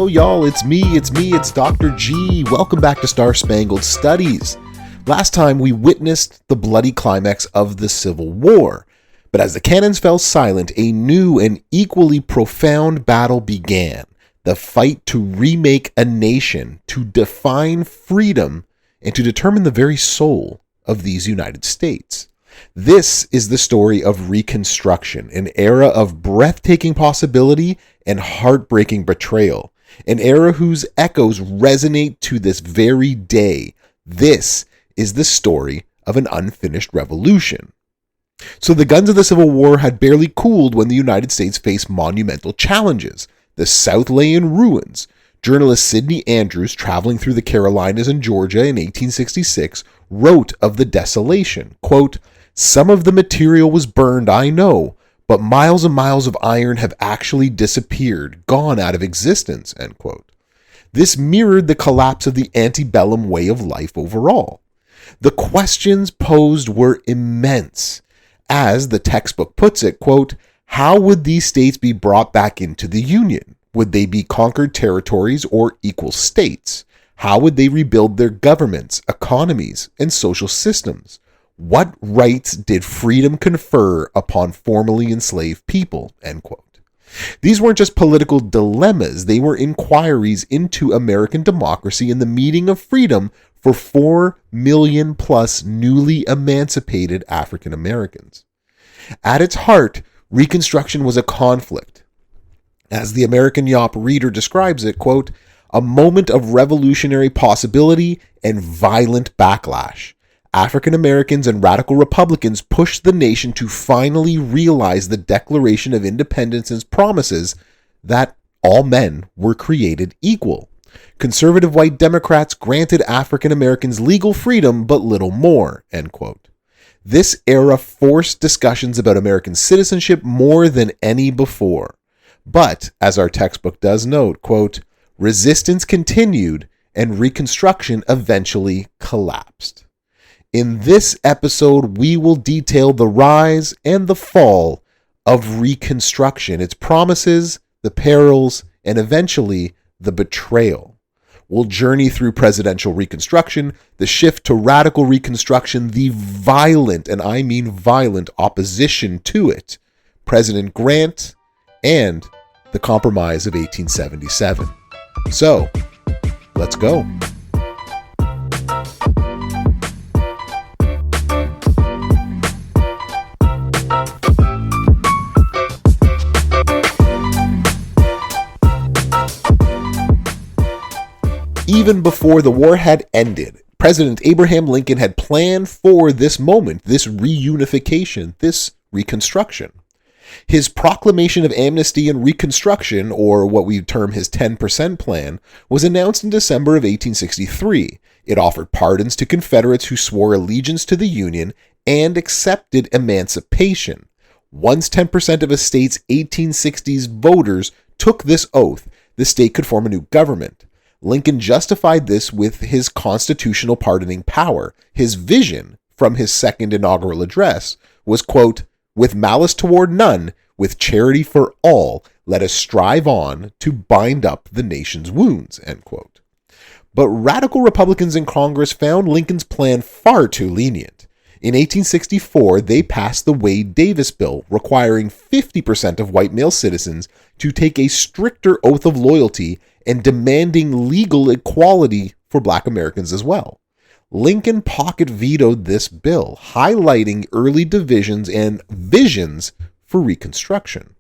Yo, y'all, it's me, it's Dr. G. Welcome back to Star-Spangled Studies. Last time we witnessed the bloody climax of the Civil War, but as the cannons fell silent, a new and equally profound battle began. The fight to remake a nation, to define freedom, and to determine the very soul of these United States. This is the story of Reconstruction, an era of breathtaking possibility and heartbreaking betrayal, an era whose echoes resonate to this very day. This is the story of an unfinished revolution. So the guns of the Civil War had barely cooled when the United States faced monumental challenges. The South lay in ruins. Journalist Sidney Andrews, traveling through the Carolinas and Georgia in 1866, wrote of the desolation, quote, "Some of the material was burned, I know, but miles and miles of iron have actually disappeared, gone out of existence," end quote. This mirrored the collapse of the antebellum way of life overall. The questions posed were immense. As the textbook puts it, quote, "How would these states be brought back into the Union? Would they be conquered territories or equal states? How would they rebuild their governments, economies, and social systems? What rights did freedom confer upon formerly enslaved people?" End quote. These weren't just political dilemmas, they were inquiries into American democracy and the meaning of freedom for 4 million plus newly emancipated African Americans. At its heart, Reconstruction was a conflict. As the American Yop reader describes it, quote, "A moment of revolutionary possibility and violent backlash. African Americans and radical Republicans pushed the nation to finally realize the Declaration of Independence's promises that all men were created equal. Conservative white Democrats granted African Americans legal freedom, but little more," end quote. This era forced discussions about American citizenship more than any before. But, as our textbook does note, quote, "Resistance continued and Reconstruction eventually collapsed." In this episode, we will detail the rise and the fall of Reconstruction, its promises, the perils, and eventually the betrayal. We'll journey through presidential Reconstruction, the shift to radical Reconstruction, the violent, and I mean violent, opposition to it, President Grant, and the Compromise of 1877. So, let's go. Even before the war had ended, President Abraham Lincoln had planned for this moment, this reunification, this Reconstruction. His proclamation of amnesty and Reconstruction, or what we term his 10% plan, was announced in December of 1863. It offered pardons to Confederates who swore allegiance to the Union and accepted emancipation. Once 10% of a state's 1860s voters took this oath, the state could form a new government. Lincoln justified this with his constitutional pardoning power. His vision from his second inaugural address was, quote, "With malice toward none, with charity for all, let us strive on to bind up the nation's wounds," end quote. But radical Republicans in Congress found Lincoln's plan far too lenient. In 1864, they passed the Wade-Davis bill, requiring 50% of white male citizens to take a stricter oath of loyalty and demanding legal equality for Black Americans as well. Lincoln pocket vetoed this bill, highlighting early divisions and visions for Reconstruction.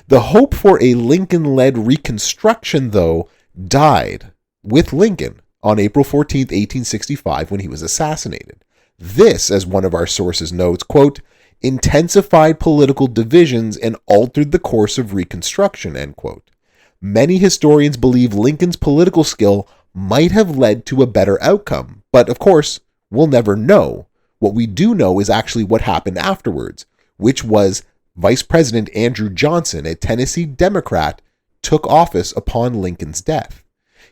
The hope for a Lincoln-led Reconstruction, though, died with Lincoln on April 14, 1865, when he was assassinated. This, as one of our sources notes, quote, "intensified political divisions and altered the course of Reconstruction," end quote. Many historians believe Lincoln's political skill might have led to a better outcome, but of course, we'll never know. What we do know is actually what happened afterwards, which was Vice President Andrew Johnson, a Tennessee Democrat, took office upon Lincoln's death.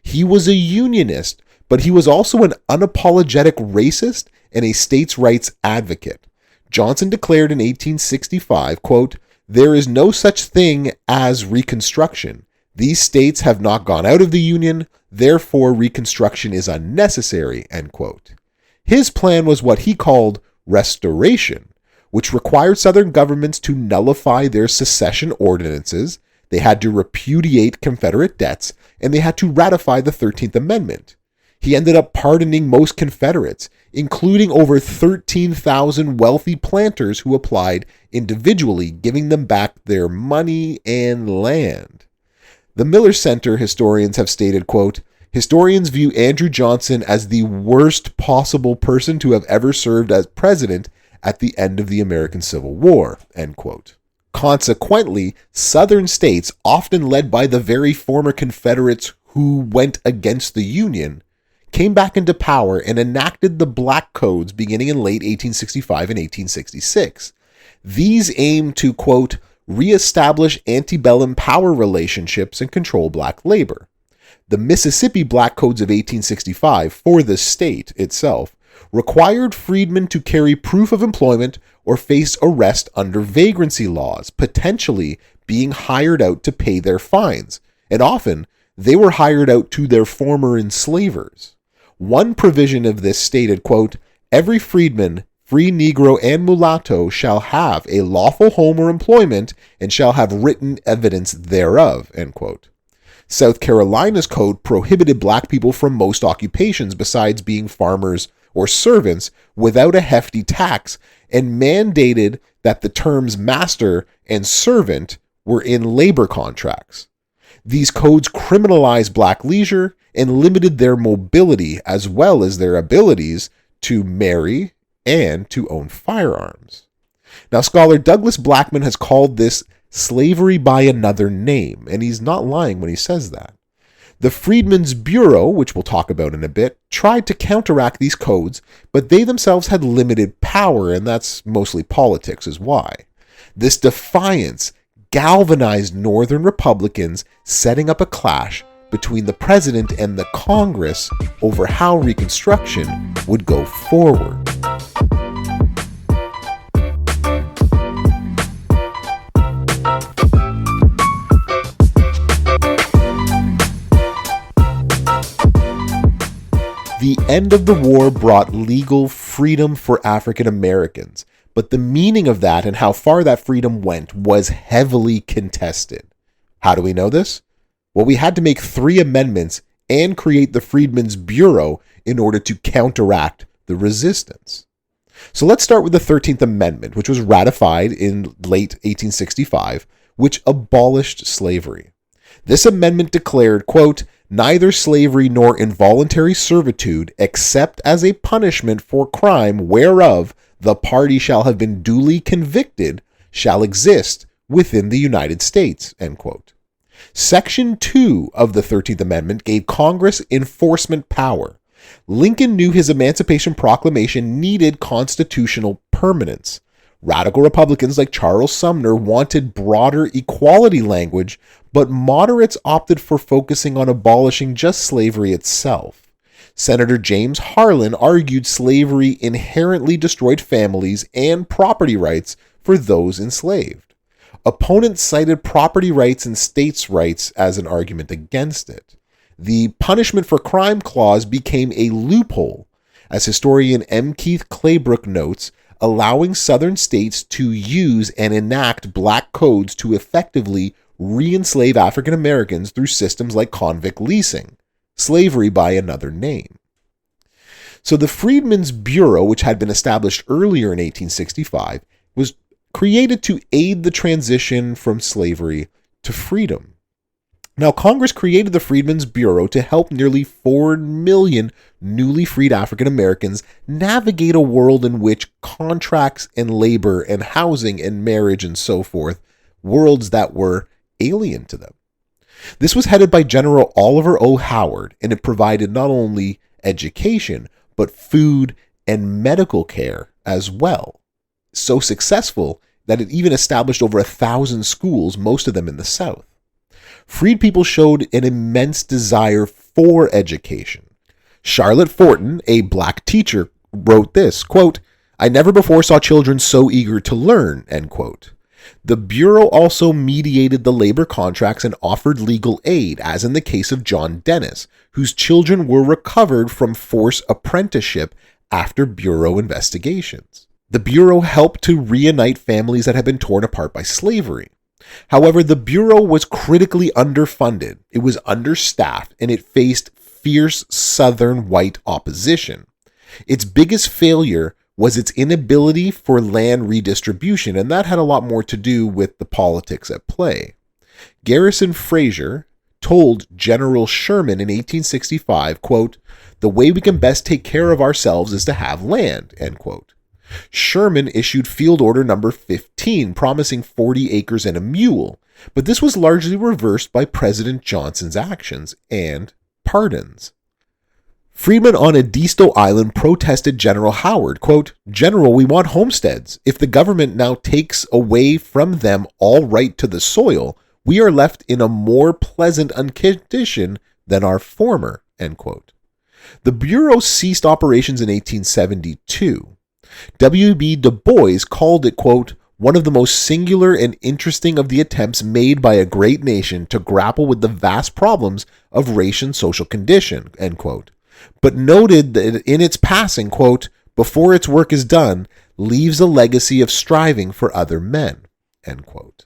He was a Unionist, but he was also an unapologetic racist and a states' rights advocate. Johnson declared in 1865, quote, "There is no such thing as Reconstruction. These states have not gone out of the Union, therefore Reconstruction is unnecessary, end quote. His plan was what he called restoration, which required Southern governments to nullify their secession ordinances, they had to repudiate Confederate debts, and they had to ratify the 13th Amendment. He ended up pardoning most Confederates, including over 13,000 wealthy planters who applied individually, giving them back their money and land. The Miller Center historians have stated, quote, historians view Andrew Johnson as the worst possible person to have ever served as president at the end of the American Civil War, end quote. Consequently, Southern states, often led by the very former Confederates who went against the Union, came back into power and enacted the Black Codes beginning in late 1865 and 1866. These aimed to, quote, reestablish antebellum power relationships and control black labor. The Mississippi Black Codes of 1865, for the state itself, required freedmen to carry proof of employment or face arrest under vagrancy laws, potentially being hired out to pay their fines, and often they were hired out to their former enslavers. One provision of this stated, quote, every freedman, free Negro, and mulatto shall have a lawful home or employment and shall have written evidence thereof, end quote. South Carolina's code prohibited black people from most occupations besides being farmers or servants without a hefty tax, and mandated that the terms master and servant were in labor contracts. These codes criminalized black leisure and limited their mobility as well as their abilities to marry and to own firearms. Now, scholar Douglas Blackman has called this slavery by another name, and he's not lying when he says that. The Freedmen's Bureau, which we'll talk about in a bit, tried to counteract these codes, but they themselves had limited power, and that's mostly politics is why. This defiance galvanized Northern Republicans, setting up a clash between the president and the Congress over how Reconstruction would go forward. The end of the war brought legal freedom for African Americans, but the meaning of that and how far that freedom went was heavily contested. How do we know this? Well, we had to make 3 amendments and create the Freedmen's Bureau in order to counteract the resistance. So let's start with the 13th Amendment, which was ratified in late 1865, which abolished slavery. This amendment declared, quote, neither slavery nor involuntary servitude, except as a punishment for crime whereof the party shall have been duly convicted, shall exist within the United States, end quote. Section 2 of the 13th Amendment gave Congress enforcement power. Lincoln knew his Emancipation Proclamation needed constitutional permanence. Radical Republicans like Charles Sumner wanted broader equality language, but moderates opted for focusing on abolishing just slavery itself. Senator James Harlan argued slavery inherently destroyed families and property rights for those enslaved. Opponents cited property rights and states' rights as an argument against it. The punishment for crime clause became a loophole, as historian M. Keith Claybrook notes, allowing Southern states to use and enact black codes to effectively re-enslave African Americans through systems like convict leasing, slavery by another name. So the Freedmen's Bureau, which had been established earlier in 1865, was created to aid the transition from slavery to freedom. Now, Congress created the Freedmen's Bureau to help nearly 4 million newly freed African Americans navigate a world in which contracts and labor and housing and marriage and so forth, worlds that were alien to them. This was headed by General Oliver O. Howard, and it provided not only education, but food and medical care as well. So successful that it even established over 1,000 schools, most of them in the South. Freed people showed an immense desire for education. Charlotte Fortin, a black teacher, wrote this, quote, I never before saw children so eager to learn, end quote. The Bureau also mediated the labor contracts and offered legal aid, as in the case of John Dennis, whose children were recovered from forced apprenticeship after Bureau investigations. The Bureau helped to reunite families that had been torn apart by slavery. However, the Bureau was critically underfunded, it was understaffed, and it faced fierce Southern white opposition. Its biggest failure was its inability for land redistribution, and that had a lot more to do with the politics at play. Garrison Fraser told General Sherman in 1865, quote, "The way we can best take care of ourselves is to have land," end quote. Sherman issued Field Order Number 15, promising 40 acres and a mule, but this was largely reversed by President Johnson's actions and pardons. Freedmen on Edisto Island protested General Howard, quote, "General, we want homesteads. If the government now takes away from them all right to the soil, we are left in a more pleasant condition than our former," end quote. The Bureau ceased operations in 1872. W.B. Du Bois called it, quote, "one of the most singular and interesting of the attempts made by a great nation to grapple with the vast problems of race and social condition," end quote, but noted that in its passing, quote, "before its work is done, leaves a legacy of striving for other men," end quote.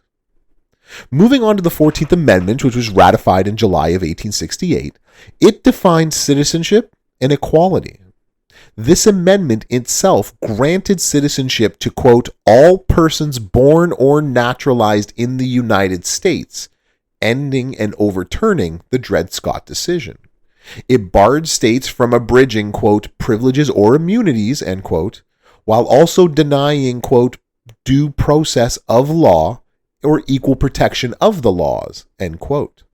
Moving on to the 14th Amendment, which was ratified in July of 1868, it defined citizenship and equality. This amendment itself granted citizenship to, quote, "all persons born or naturalized in the United States," ending and overturning the Dred Scott decision. It barred states from abridging, quote, "privileges or immunities," end quote, while also denying, quote, "due process of law or equal protection of the laws," end quote.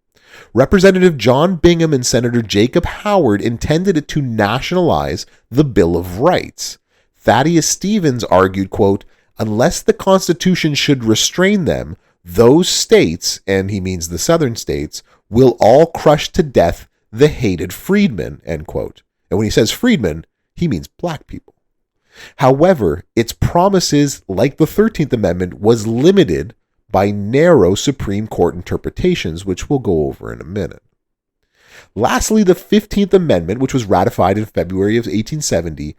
Representative John Bingham and Senator Jacob Howard intended it to nationalize the Bill of Rights. Thaddeus Stevens argued, quote, "unless the Constitution should restrain them, those states," and he means the southern states, "will all crush to death the hated freedmen," end quote. And when he says freedmen, he means black people. However, its promises, like the 13th Amendment, was limited by narrow Supreme Court interpretations, which we'll go over in a minute. Lastly, the 15th Amendment, which was ratified in February of 1870,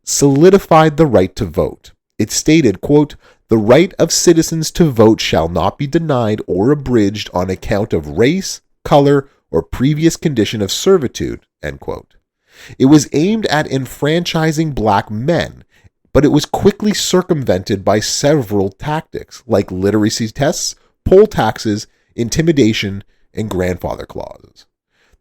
solidified the right to vote. It stated, quote, "the right of citizens to vote shall not be denied or abridged on account of race, color, or previous condition of servitude," end quote. It was aimed at enfranchising black men, but it was quickly circumvented by several tactics, like literacy tests, poll taxes, intimidation, and grandfather clauses.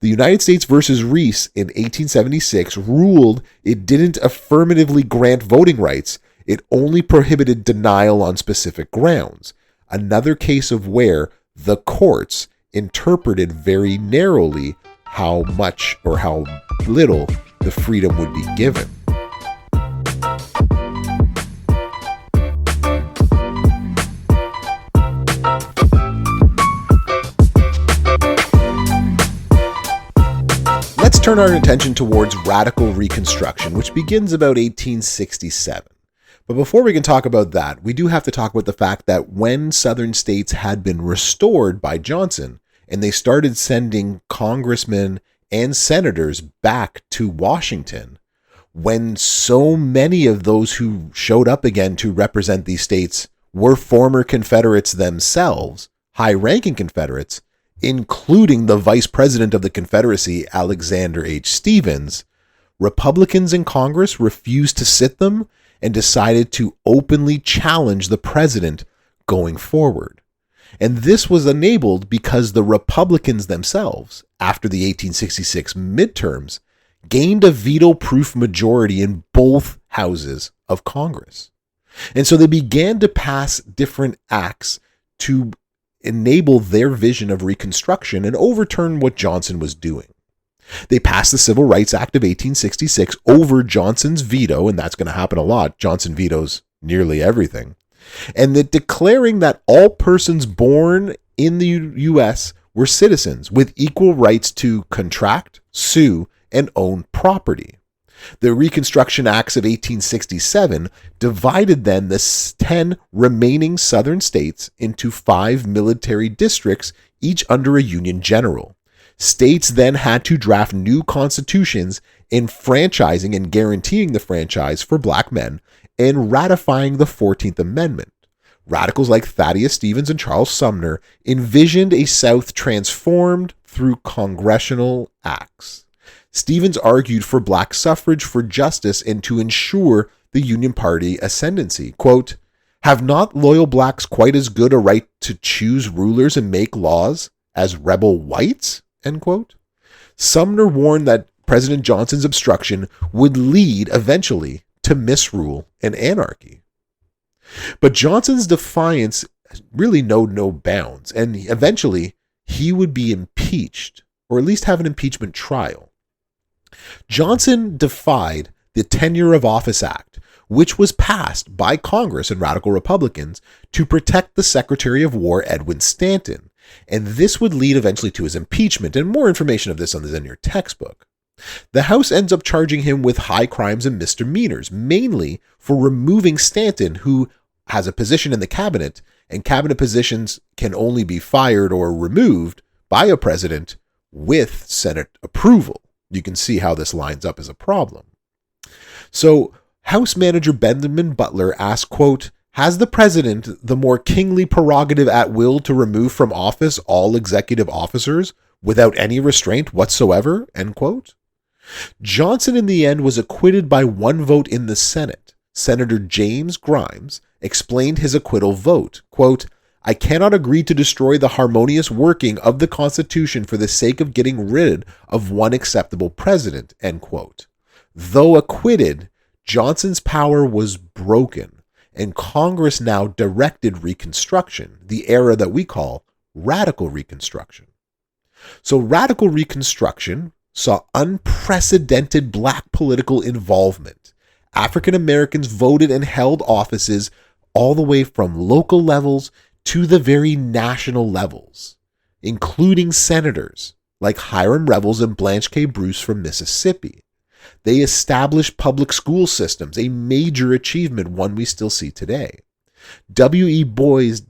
The United States versus Reese in 1876 ruled it didn't affirmatively grant voting rights, it only prohibited denial on specific grounds, another case of where the courts interpreted very narrowly how much or how little the freedom would be given. Let's turn our attention towards radical Reconstruction, which begins about 1867. But before we can talk about that, we do have to talk about the fact that when Southern states had been restored by Johnson, and they started sending congressmen and senators back to Washington, when so many of those who showed up again to represent these states were former Confederates themselves, high-ranking Confederates, including the Vice President of the Confederacy, Alexander H. Stephens, Republicans in Congress refused to sit them and decided to openly challenge the president going forward. And this was enabled because the Republicans themselves, after the 1866 midterms, gained a veto-proof majority in both houses of Congress. And so they began to pass different acts to enable their vision of Reconstruction and overturn what Johnson was doing. They passed the Civil Rights Act of 1866 over Johnson's veto, and that's going to happen a lot. Johnson vetoes nearly everything. And that declaring that all persons born in the U.S. were citizens with equal rights to contract, sue, and own property. The Reconstruction Acts of 1867 divided then the 10 remaining southern states into 5 military districts, each under a Union general. States then had to draft new constitutions, enfranchising and guaranteeing the franchise for black men, and ratifying the 14th Amendment. Radicals like Thaddeus Stevens and Charles Sumner envisioned a South transformed through congressional acts. Stevens argued for black suffrage for justice and to ensure the Union Party ascendancy. Quote, "Have not loyal blacks quite as good a right to choose rulers and make laws as rebel whites?" End quote. Sumner warned that President Johnson's obstruction would lead eventually to misrule and anarchy. But Johnson's defiance really knowed no bounds, and eventually he would be impeached, or at least have an impeachment trial. Johnson defied the Tenure of Office Act, which was passed by Congress and radical Republicans to protect the Secretary of War, Edwin Stanton, and this would lead eventually to his impeachment, and more information of this is in your textbook. The House ends up charging him with high crimes and misdemeanors, mainly for removing Stanton, who has a position in the cabinet, and cabinet positions can only be fired or removed by a president with Senate approval. You can see how this lines up as a problem. So House Manager Benjamin Butler asked, quote, "Has the president the more kingly prerogative at will to remove from office all executive officers without any restraint whatsoever?" End quote. Johnson in the end was acquitted by one vote in the Senate. Senator James Grimes explained his acquittal vote, quote, "I cannot agree to destroy the harmonious working of the Constitution for the sake of getting rid of one acceptable president," end quote. Though acquitted, Johnson's power was broken, and Congress now directed Reconstruction, the era that we call radical Reconstruction. So radical Reconstruction saw unprecedented black political involvement. African Americans voted and held offices all the way from local levels to the very national levels, including senators like Hiram Revels and Blanche K. Bruce from Mississippi. They established public school systems, a major achievement, one we still see today. W.E. Boys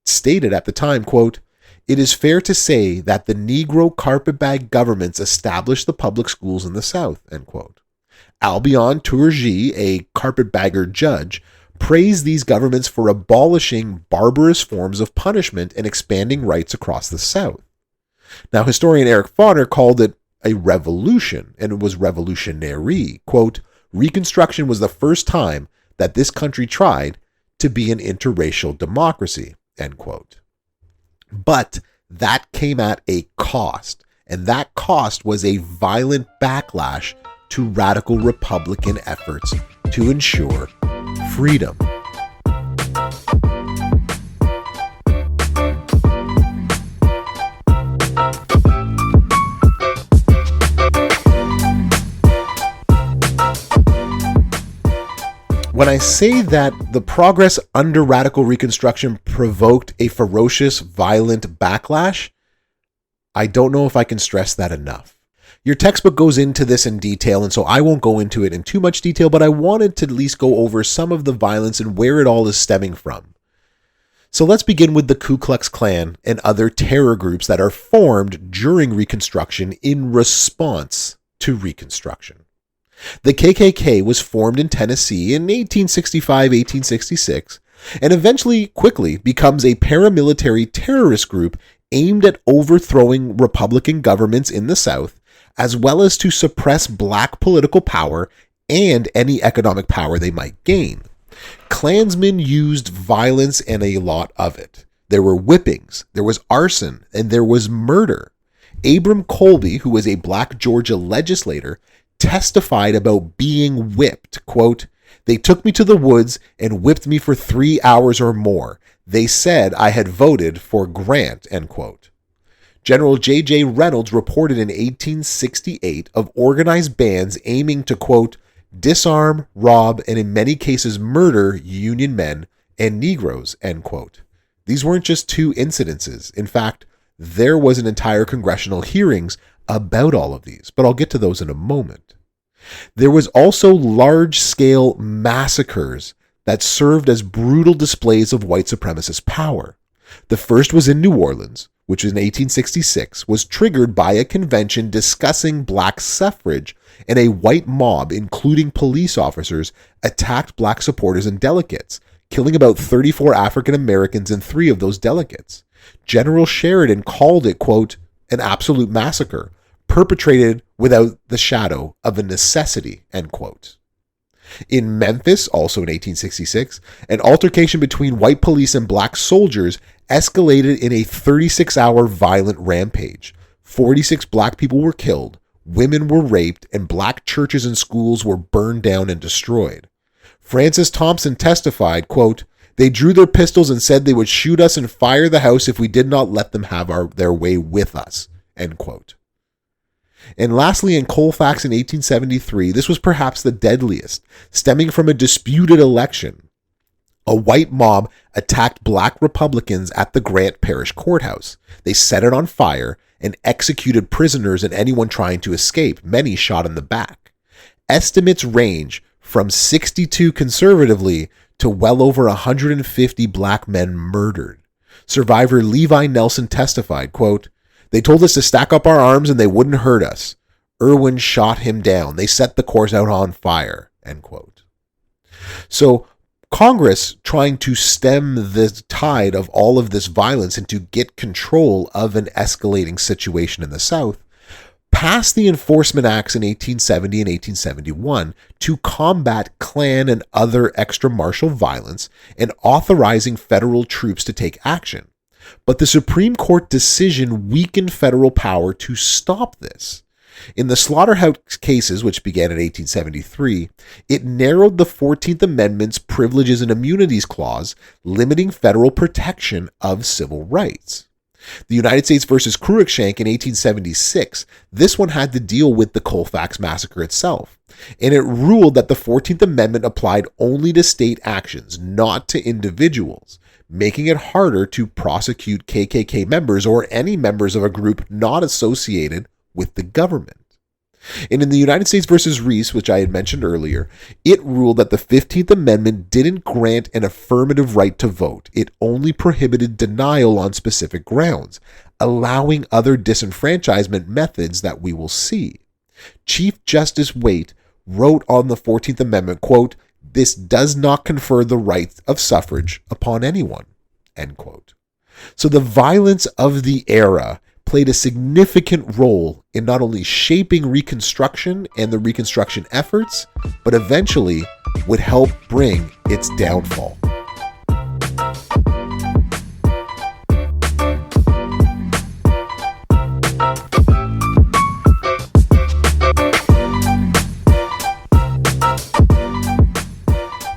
stated at the time, quote, "It is fair to say that the Negro carpetbag governments established the public schools in the South," end quote. Albion Tourgie, a carpetbagger judge, praised these governments for abolishing barbarous forms of punishment and expanding rights across the South. Now, historian Eric Fodder called it a revolution, and it was revolutionary. Quote, "Reconstruction was the first time that this country tried to be an interracial democracy," end quote. But that came at a cost, and that cost was a violent backlash to radical Republican efforts to ensure freedom. When I say that the progress under radical Reconstruction provoked a ferocious, violent backlash, I don't know if I can stress that enough. Your textbook goes into this in detail, and so I won't go into it in too much detail, but I wanted to at least go over some of the violence and where it all is stemming from. So let's begin with the Ku Klux Klan and other terror groups that are formed during Reconstruction in response to Reconstruction. The KKK was formed in Tennessee in 1865-1866 and eventually quickly becomes a paramilitary terrorist group aimed at overthrowing Republican governments in the South, as well as to suppress black political power and any economic power they might gain. Klansmen used violence and a lot of it. There were whippings, there was arson, and there was murder. Abram Colby, who was a black Georgia legislator, testified about being whipped. Quote, "They took me to the woods and whipped me for 3 hours or more. They said I had voted for Grant," end quote. General J.J. Reynolds reported in 1868 of organized bands aiming to, quote, "disarm, rob, and in many cases murder Union men and Negroes," end quote. These weren't just two incidences. In fact, there was an entire congressional hearings about all of these, but I'll get to those in a moment. There was also large-scale massacres that served as brutal displays of white supremacist power. The first was in New Orleans, which in 1866 was triggered by a convention discussing black suffrage, and a white mob, including police officers, attacked black supporters and delegates, killing about 34 African Americans and 3 of those delegates. General Sheridan called it, quote, an absolute massacre, perpetrated without the shadow of a necessity, end quote. In Memphis, also in 1866, an altercation between white police and black soldiers escalated in a 36-hour violent rampage. 46 black people were killed, women were raped, and black churches and schools were burned down and destroyed. Francis Thompson testified, quote, they drew their pistols and said they would shoot us and fire the house if we did not let them have their way with us, end quote. And lastly, in Colfax in 1873, this was perhaps the deadliest, stemming from a disputed election. A white mob attacked black Republicans at the Grant Parish Courthouse. They set it on fire and executed prisoners and anyone trying to escape, many shot in the back. Estimates range from 62 conservatively to well over 150 black men murdered. Survivor Levi Nelson testified, quote, they told us to stack up our arms and they wouldn't hurt us. Irwin shot him down. They set the course out on fire, end quote. So Congress, trying to stem the tide of all of this violence and to get control of an escalating situation in the South, passed the Enforcement Acts in 1870 and 1871 to combat Klan and other extra-martial violence and authorizing federal troops to take action. But the Supreme Court decision weakened federal power to stop this. In the Slaughterhouse cases, which began in 1873, it narrowed the 14th Amendment's Privileges and Immunities Clause, limiting federal protection of civil rights. The United States versus Cruikshank in 1876, this one had to deal with the Colfax Massacre itself, and it ruled that the 14th Amendment applied only to state actions, not to individuals, making it harder to prosecute KKK members or any members of a group not associated with the government. And in the United States versus Reese, which I had mentioned earlier, it ruled that the 15th Amendment didn't grant an affirmative right to vote. It only prohibited denial on specific grounds, allowing other disenfranchisement methods that we will see. Chief Justice Waite wrote on the 14th Amendment, quote, this does not confer the right of suffrage upon anyone, end quote. So the violence of the era played a significant role in not only shaping Reconstruction and the Reconstruction efforts, but eventually would help bring its downfall.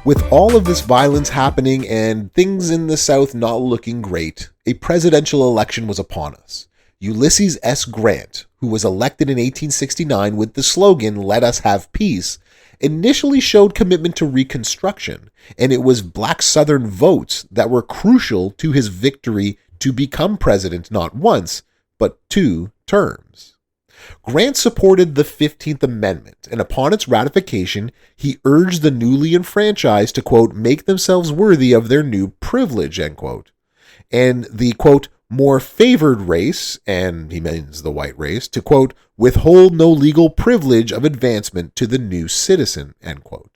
With all of this violence happening and things in the South not looking great, a presidential election was upon us. Ulysses S. Grant, who was elected in 1869 with the slogan, "Let us have peace," initially showed commitment to Reconstruction, and it was black Southern votes that were crucial to his victory to become president not once, but 2 terms. Grant supported the 15th Amendment, and upon its ratification, he urged the newly enfranchised to, quote, make themselves worthy of their new privilege, end quote. And the, quote, more favored race, and he means the white race, to, quote, withhold no legal privilege of advancement to the new citizen, end quote.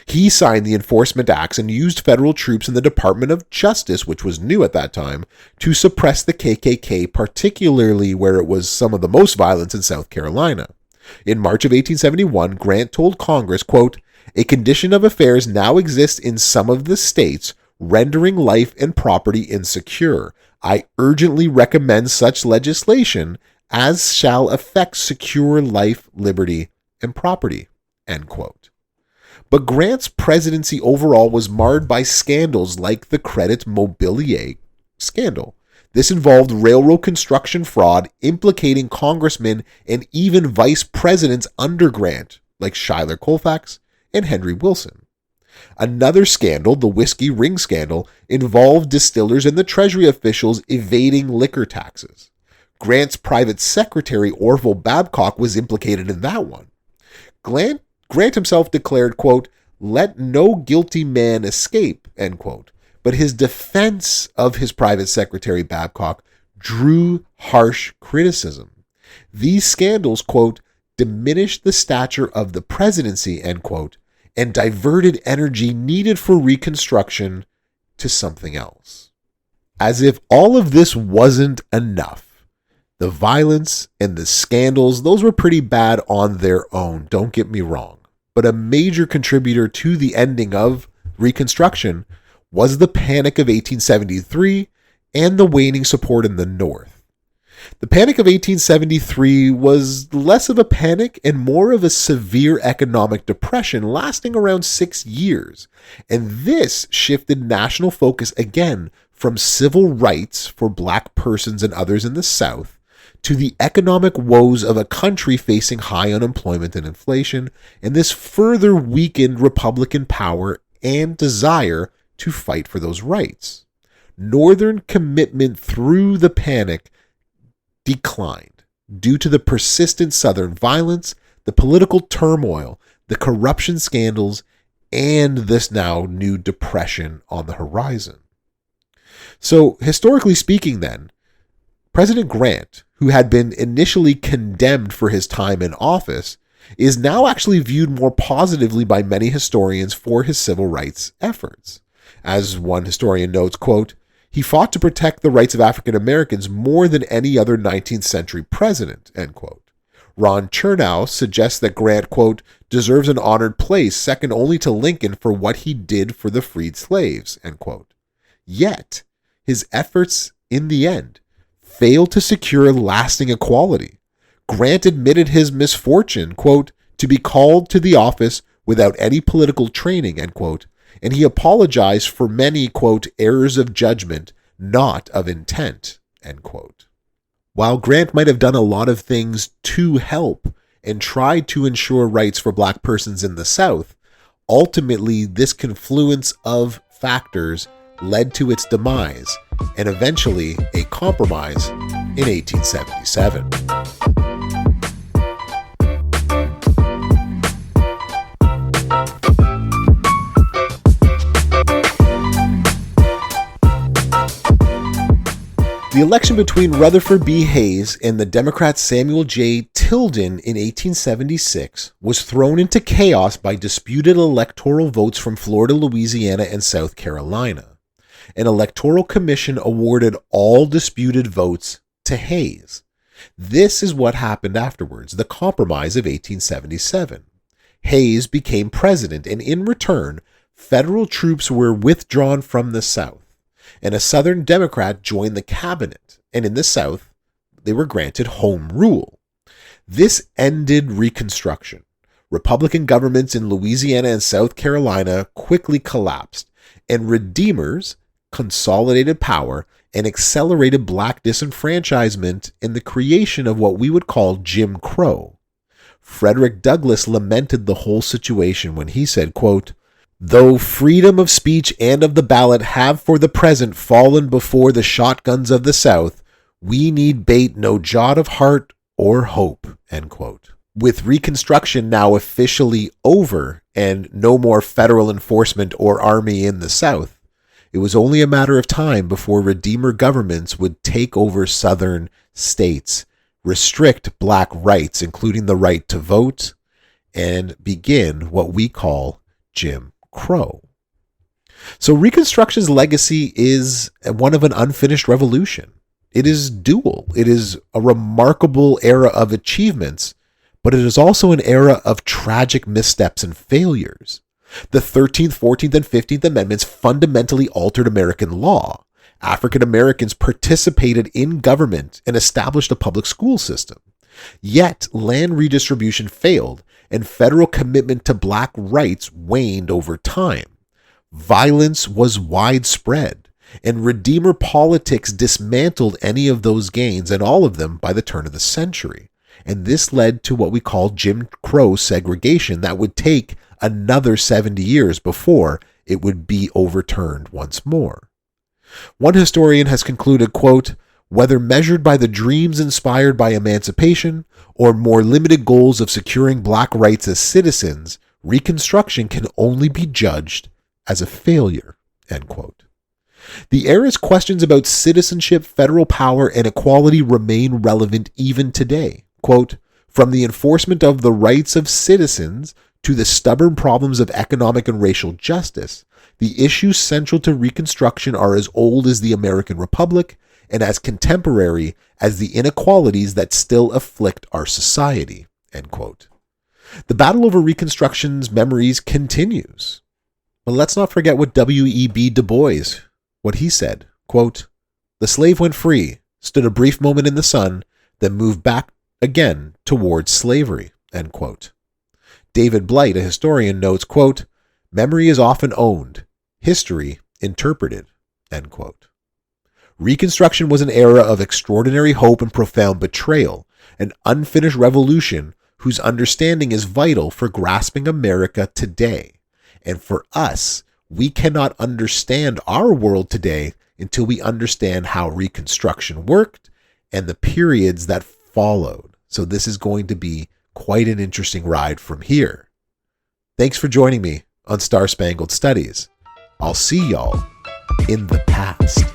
He signed the Enforcement Acts and used federal troops in the Department of Justice, which was new at that time, to suppress the KKK, particularly where it was some of the most violence in South Carolina. In March of 1871, Grant told Congress, quote, a condition of affairs now exists in some of the states, rendering life and property insecure. I urgently recommend such legislation as shall affect secure life, liberty, and property, end quote. But Grant's presidency overall was marred by scandals like the Credit Mobilier scandal. This involved railroad construction fraud implicating congressmen and even vice presidents under Grant, like Schuyler Colfax and Henry Wilson. Another scandal, the whiskey ring scandal, involved distillers and the Treasury officials evading liquor taxes. Grant's private secretary, Orville Babcock, was implicated in that one. Grant himself declared, quote, "Let no guilty man escape," end quote. But his defense of his private secretary Babcock drew harsh criticism. These scandals, quote, "diminished the stature of the presidency," end quote, and diverted energy needed for Reconstruction to something else. As if all of this wasn't enough, the violence and the scandals, those were pretty bad on their own, don't get me wrong. But a major contributor to the ending of Reconstruction was the Panic of 1873 and the waning support in the North. The Panic of 1873 was less of a panic and more of a severe economic depression lasting around 6 years. And this shifted national focus again from civil rights for black persons and others in the South to the economic woes of a country facing high unemployment and inflation, and this further weakened Republican power and desire to fight for those rights. Northern commitment through the panic declined due to the persistent Southern violence, the political turmoil, the corruption scandals, and this now new depression on the horizon. So, historically speaking then, President Grant, who had been initially condemned for his time in office, is now actually viewed more positively by many historians for his civil rights efforts. As one historian notes, quote, "He fought to protect the rights of African Americans more than any other 19th century president," end quote. Ron Chernow suggests that Grant, quote, "deserves an honored place second only to Lincoln for what he did for the freed slaves," end quote. Yet, his efforts in the end failed to secure lasting equality. Grant admitted his misfortune, quote, "to be called to the office without any political training," end quote, and he apologized for many, quote, "errors of judgment, not of intent," end quote. While Grant might have done a lot of things to help and tried to ensure rights for black persons in the South, ultimately this confluence of factors led to its demise and eventually a compromise in 1877. The election between Rutherford B. Hayes and the Democrat Samuel J. Tilden in 1876 was thrown into chaos by disputed electoral votes from Florida, Louisiana, and South Carolina. An electoral commission awarded all disputed votes to Hayes. This is what happened afterwards, the Compromise of 1877. Hayes became president, and in return, federal troops were withdrawn from the South, and a Southern Democrat joined the cabinet, and in the South, they were granted home rule. This ended Reconstruction. Republican governments in Louisiana and South Carolina quickly collapsed, and Redeemers consolidated power and accelerated black disenfranchisement in the creation of what we would call Jim Crow. Frederick Douglass lamented the whole situation when he said, quote, "Though freedom of speech and of the ballot have for the present fallen before the shotguns of the South, we need bate no jot of heart or hope," end quote. With Reconstruction now officially over and no more federal enforcement or army in the South, it was only a matter of time before Redeemer governments would take over southern states, restrict black rights, including the right to vote, and begin what we call Jim Crow. So Reconstruction's legacy is one of an unfinished revolution. It is dual. It is a remarkable era of achievements, but it is also an era of tragic missteps and failures. The 13th, 14th, and 15th Amendments fundamentally altered American law. African Americans participated in government and established a public school system. Yet, land redistribution failed, and federal commitment to black rights waned over time. Violence was widespread, and Redeemer politics dismantled any of those gains, and all of them by the turn of the century. And this led to what we call Jim Crow segregation that would take another 70 years before it would be overturned once more. One historian has concluded, quote, Whether measured by the dreams inspired by emancipation or more limited goals of securing black rights as citizens, Reconstruction can only be judged as a failure." End quote. The era's questions about citizenship, federal power, and equality remain relevant even today. Quote, "From the enforcement of the rights of citizens to the stubborn problems of economic and racial justice, the issues central to Reconstruction are as old as the American Republic and as contemporary as the inequalities that still afflict our society." End quote. The battle over Reconstruction's memories continues. But let's not forget what W.E.B. Du Bois, what he said. Quote, "The slave went free, stood a brief moment in the sun, then moved back again towards slavery." End quote. David Blight, a historian, notes, quote, "Memory is often owned, history interpreted." End quote. Reconstruction was an era of extraordinary hope and profound betrayal, an unfinished revolution whose understanding is vital for grasping America today. And for us, we cannot understand our world today until we understand how Reconstruction worked and the periods that followed. So this is going to be quite an interesting ride from here. Thanks for joining me on Star-Spangled Studies. I'll see y'all in the past.